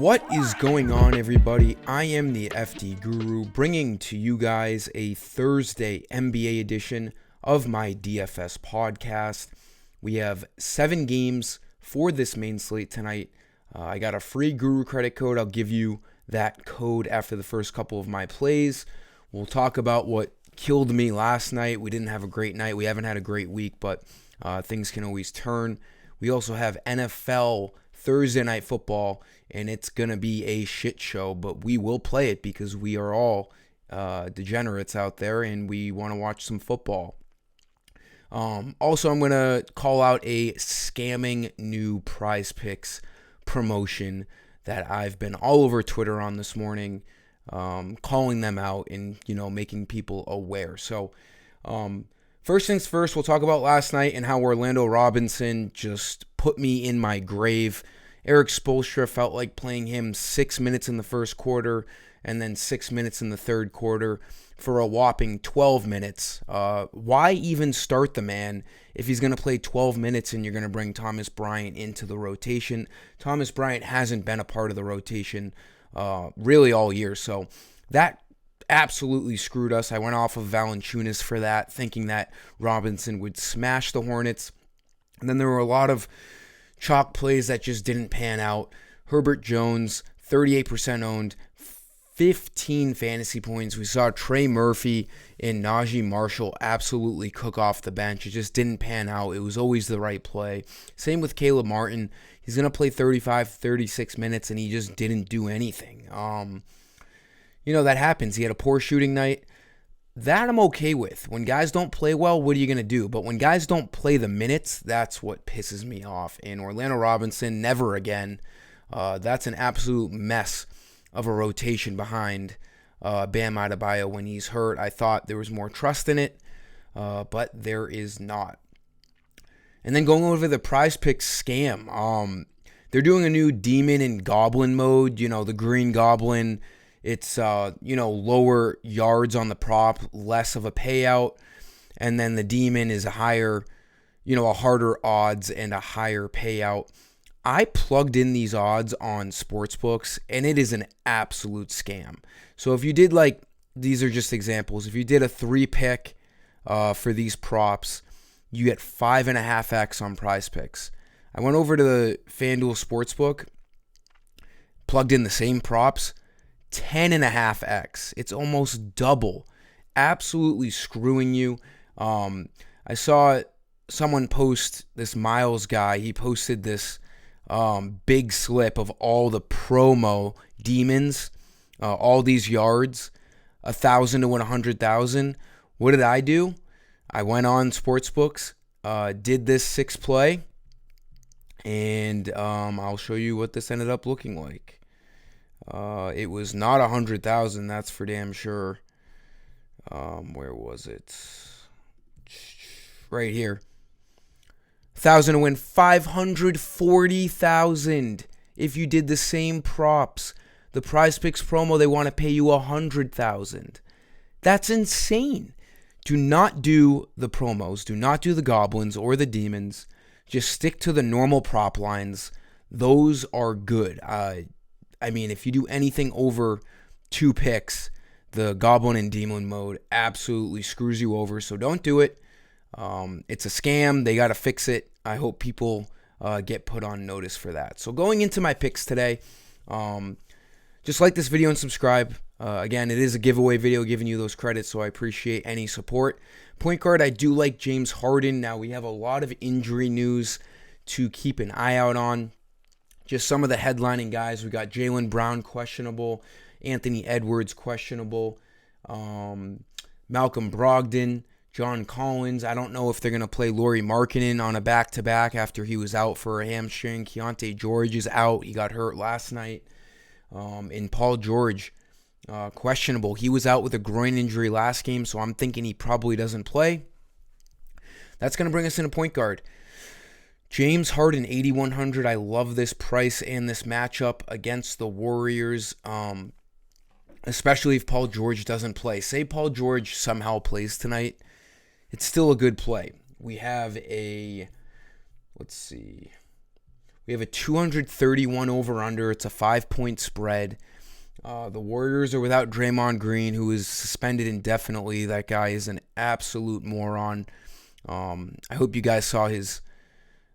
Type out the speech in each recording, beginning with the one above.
What is going on, everybody? I am the FD Guru, bringing to you guys a Thursday NBA edition of my DFS podcast. We have 7 games for this main slate tonight. I got a free Guru credit code. I'll give you that code after the first couple of my plays. We'll talk about what killed me last night. We didn't have a great night. We haven't had a great week, but things can always turn. We also have NFL Thursday Night Football, and it's going to be a shit show, but we will play it because we are all degenerates out there, and we want to watch some football. Also, I'm going to call out a scamming new Prize Picks promotion that I've been all over Twitter on this morning, calling them out and, making people aware. So, first things first, we'll talk about last night and how Orlando Robinson just put me in my grave. Eric Spoelstra felt like playing him 6 minutes in the first quarter and then 6 minutes in the third quarter for a whopping 12 minutes. Why even start the man if he's going to play 12 minutes and you're going to bring Thomas Bryant into the rotation? Thomas Bryant hasn't been a part of the rotation really all year, so that absolutely screwed us. I went off of Valanciunas for that, thinking that Robinson would smash the Hornets. And then there were a lot of chalk plays that just didn't pan out. Herbert Jones, 38% owned, 15 fantasy points. We saw Trey Murphy and Najee Marshall absolutely cook off the bench. It just didn't pan out. It was always the right play. Same with Caleb Martin. He's going to play 35, 36 minutes, and he just didn't do anything. That happens. He had a poor shooting night. That I'm okay with. When guys don't play well, what are you going to do? But when guys don't play the minutes, that's what pisses me off. And Orlando Robinson, never again. That's an absolute mess of a rotation behind Bam Adebayo when he's hurt. I thought there was more trust in it, but there is not. And then going over the Prize Picks scam, they're doing a new Demon and Goblin mode. The Green Goblin. It's, lower yards on the prop, less of a payout. And then the Demon is a harder odds and a higher payout. I plugged in these odds on sportsbooks, and it is an absolute scam. So if you did, these are just examples. If you did a 3-pick for these props, you get 5.5x on Prize Picks. I went over to the FanDuel Sportsbook, plugged in the same props, 10.5x. It's almost double. Absolutely screwing you. I saw someone post, this Miles guy, he posted this big slip of all the promo demons, all these yards, 1,000 to 100,000. What did I do? I went on sportsbooks, did this 6 play, and I'll show you what this ended up looking like. It was not 100,000, that's for damn sure. Where was it? Right here. 1,000 to win 540,000 if you did the same props. The Prize Picks promo, they want to pay you 100,000. That's insane. Do not do the promos. Do not do the Goblins or the Demons. Just stick to the normal prop lines. Those are good. If you do anything over 2 picks, the Goblin and Demon mode absolutely screws you over, so don't do it. It's a scam. They got to fix it. I hope people get put on notice for that. So going into my picks today, just like this video and subscribe. Again, it is a giveaway video giving you those credits, so I appreciate any support. Point guard, I do like James Harden. Now, we have a lot of injury news to keep an eye out on. Just some of the headlining guys. We got Jaylen Brown questionable, Anthony Edwards questionable, Malcolm Brogdon, John Collins. I don't know if they're going to play Lauri Markkanen on a back-to-back after he was out for a hamstring. Keontae George is out. He got hurt last night. And Paul George, questionable. He was out with a groin injury last game, so I'm thinking he probably doesn't play. That's going to bring us in a point guard. James Harden, 8,100. I love this price and this matchup against the Warriors, especially if Paul George doesn't play. Say Paul George somehow plays tonight, it's still a good play. We have a, We have a 231 over-under. It's a 5-point spread. The Warriors are without Draymond Green, who is suspended indefinitely. That guy is an absolute moron. I hope you guys saw his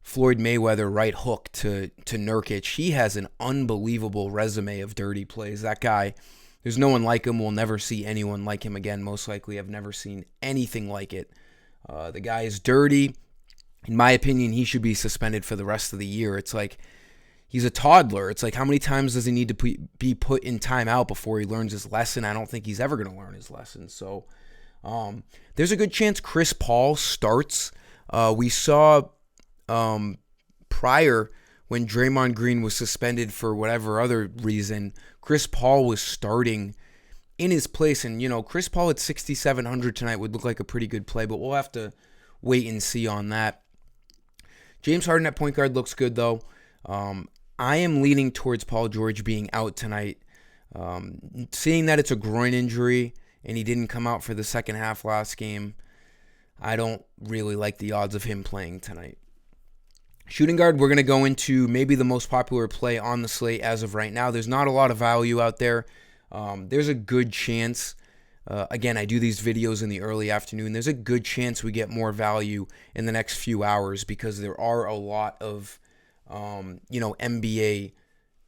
Floyd Mayweather right hook to Nurkic. He has an unbelievable resume of dirty plays. That guy, there's no one like him. We'll never see anyone like him again. Most likely, I've never seen anything like it. The guy is dirty. In my opinion, he should be suspended for the rest of the year. It's like he's a toddler. It's like, how many times does he need to be put in timeout before he learns his lesson? I don't think he's ever going to learn his lesson. So there's a good chance Chris Paul starts. We saw prior, when Draymond Green was suspended for whatever other reason, Chris Paul was starting in his place. And, Chris Paul at 6,700 tonight would look like a pretty good play, but we'll have to wait and see on that. James Harden at point guard looks good, though. I am leaning towards Paul George being out tonight. Seeing that it's a groin injury and he didn't come out for the second half last game, I don't really like the odds of him playing tonight. Shooting guard, we're going to go into maybe the most popular play on the slate as of right now. There's not a lot of value out there. There's a good chance. Again, I do these videos in the early afternoon. There's a good chance we get more value in the next few hours because there are a lot of, NBA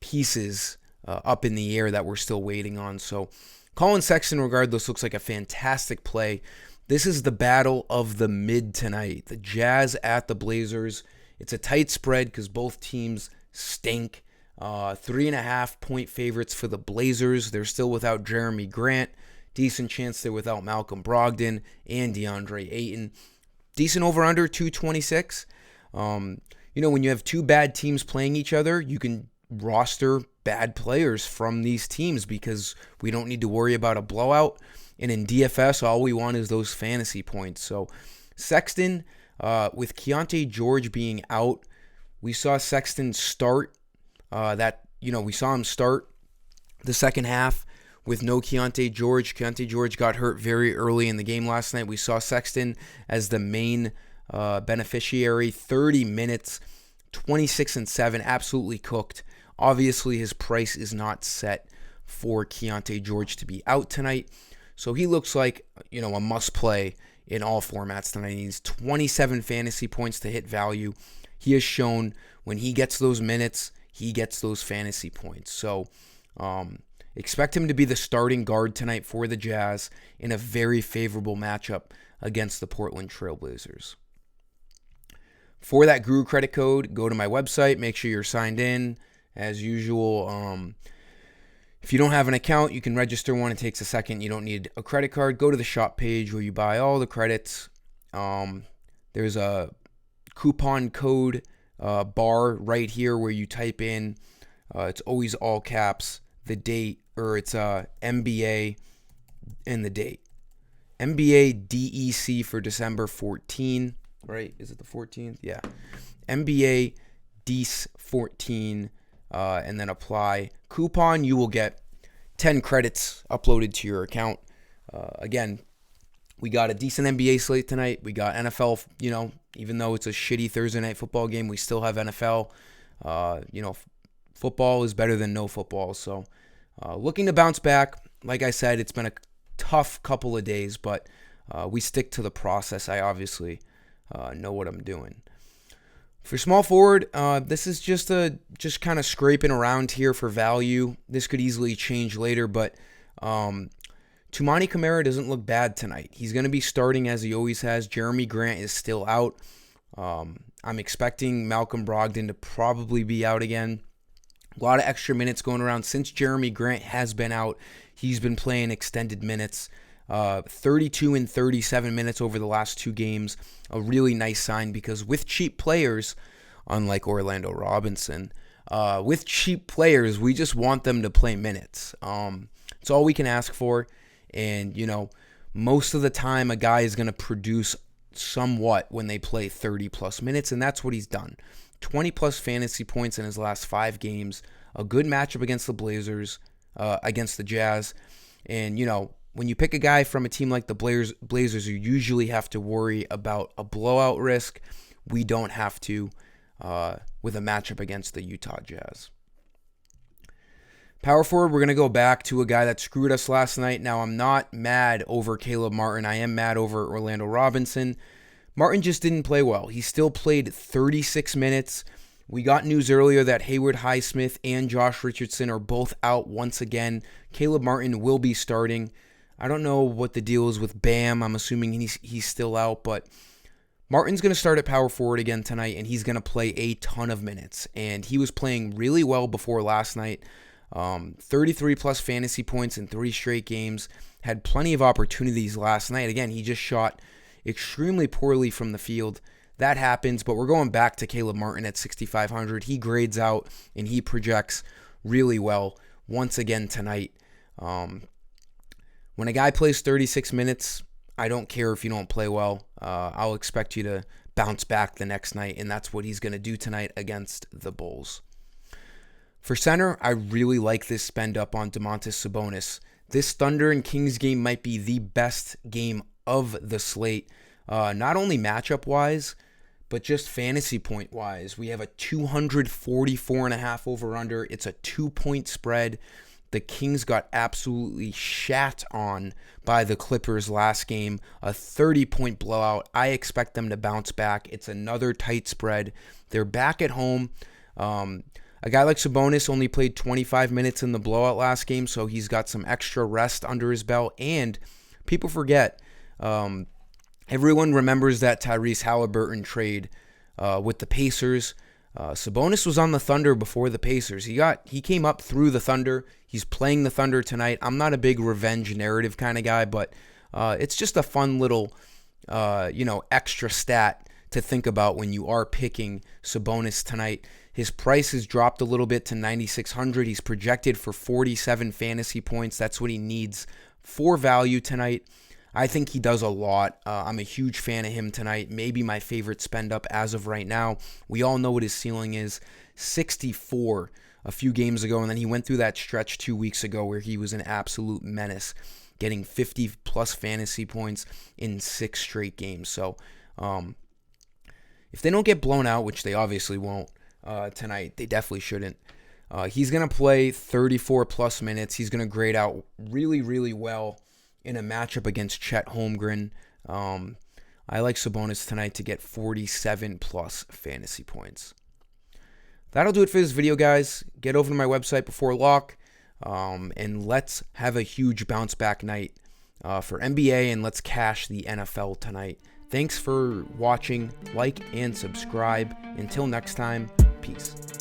pieces up in the air that we're still waiting on. So Colin Sexton, regardless, looks like a fantastic play. This is the battle of the mid tonight. The Jazz at the Blazers. It's a tight spread because both teams stink. 3.5-point favorites for the Blazers. They're still without Jeremy Grant. Decent chance they're without Malcolm Brogdon and DeAndre Ayton. Decent over-under, 226. When you have two bad teams playing each other, you can roster bad players from these teams because we don't need to worry about a blowout. And in DFS, all we want is those fantasy points. So Sexton, with Keontae George being out, we saw Sexton start. We saw him start the second half with no Keontae George. Keontae George got hurt very early in the game last night. We saw Sexton as the main beneficiary. 30 minutes, 26-7, absolutely cooked. Obviously, his price is not set for Keontae George to be out tonight. So he looks like, a must-play in all formats tonight. He needs 27 fantasy points to hit value. He has shown when he gets those minutes, he gets those fantasy points. So expect him to be the starting guard tonight for the Jazz in a very favorable matchup against the Portland Trailblazers. For that Guru credit code, go to my website. Make sure you're signed in. As usual, if you don't have an account, you can register one. It takes a second. You don't need a credit card. Go to the shop page where you buy all the credits. There's a coupon code bar right here where you type in, it's always all caps, the date, or it's MBA and the date. MBA DEC for December 14, right? Is it the 14th? Yeah. MBA DEC 14, and then apply coupon. You will get 10 credits uploaded to your account. Again, we got a decent NBA slate tonight. We got NFL, even though it's a shitty Thursday night football game, we still have NFL. Football is better than no football. So looking to bounce back. Like I said, it's been a tough couple of days, but we stick to the process. I obviously know what I'm doing. For small forward, this is just kind of scraping around here for value. This could easily change later, but Toumani Camara doesn't look bad tonight. He's going to be starting as he always has. Jeremy Grant is still out. I'm expecting Malcolm Brogdon to probably be out again. A lot of extra minutes going around. Since Jeremy Grant has been out, he's been playing extended minutes. 32 and 37 minutes over the last two games. A really nice sign because with cheap players, unlike Orlando Robinson, with cheap players, we just want them to play minutes. It's all we can ask for. And, most of the time a guy is going to produce somewhat when they play 30-plus minutes, and that's what he's done. 20-plus fantasy points in his last 5 games. A good matchup against the Blazers, against the Jazz. And, when you pick a guy from a team like the Blazers, you usually have to worry about a blowout risk. We don't have to. with a matchup against the Utah Jazz. Power forward, we're going to go back to a guy that screwed us last night. Now, I'm not mad over Caleb Martin. I am mad over Orlando Robinson. Martin just didn't play well. He still played 36 minutes. We got news earlier that Haywood Highsmith and Josh Richardson are both out once again. Caleb Martin will be starting. I don't know what the deal is with Bam. I'm assuming he's still out, but Martin's going to start at power forward again tonight, and he's going to play a ton of minutes. And he was playing really well before last night. 33 plus fantasy points in 3 straight games. Had plenty of opportunities last night. Again, he just shot extremely poorly from the field. That happens, but we're going back to Caleb Martin at 6,500. He grades out and he projects really well once again tonight. When a guy plays 36 minutes, I don't care if you don't play well. I'll expect you to bounce back the next night, and that's what he's going to do tonight against the Bulls. For center, I really like this spend up on Domantas Sabonis. This Thunder and Kings game might be the best game of the slate, not only matchup-wise, but just fantasy point-wise. We have a 244.5 over-under. It's a 2-point spread. The Kings got absolutely shat on by the Clippers last game, a 30-point blowout. I expect them to bounce back. It's another tight spread. They're back at home. A guy like Sabonis only played 25 minutes in the blowout last game, so he's got some extra rest under his belt. And people forget, everyone remembers that Tyrese Halliburton trade with the Pacers. Sabonis was on the Thunder before the Pacers. He came up through the Thunder. He's playing the Thunder tonight. I'm not a big revenge narrative kind of guy, but it's just a fun little extra stat to think about when you are picking Sabonis tonight. His price has dropped a little bit to 9,600. He's projected for 47 fantasy points. That's what he needs for value tonight. I think he does a lot. I'm a huge fan of him tonight. Maybe my favorite spend up as of right now. We all know what his ceiling is. 64 a few games ago, and then he went through that stretch 2 weeks ago where he was an absolute menace, getting 50 plus fantasy points in 6 straight games. So if they don't get blown out, which they obviously won't tonight, they definitely shouldn't. He's going to play 34 plus minutes. He's going to grade out really, really well in a matchup against Chet Holmgren. I like Sabonis tonight to get 47 plus fantasy points. That'll do it for this video, guys. Get over to my website before lock, and let's have a huge bounce back night for NBA, and let's cash the NFL tonight. Thanks for watching. Like and subscribe. Until next time, peace.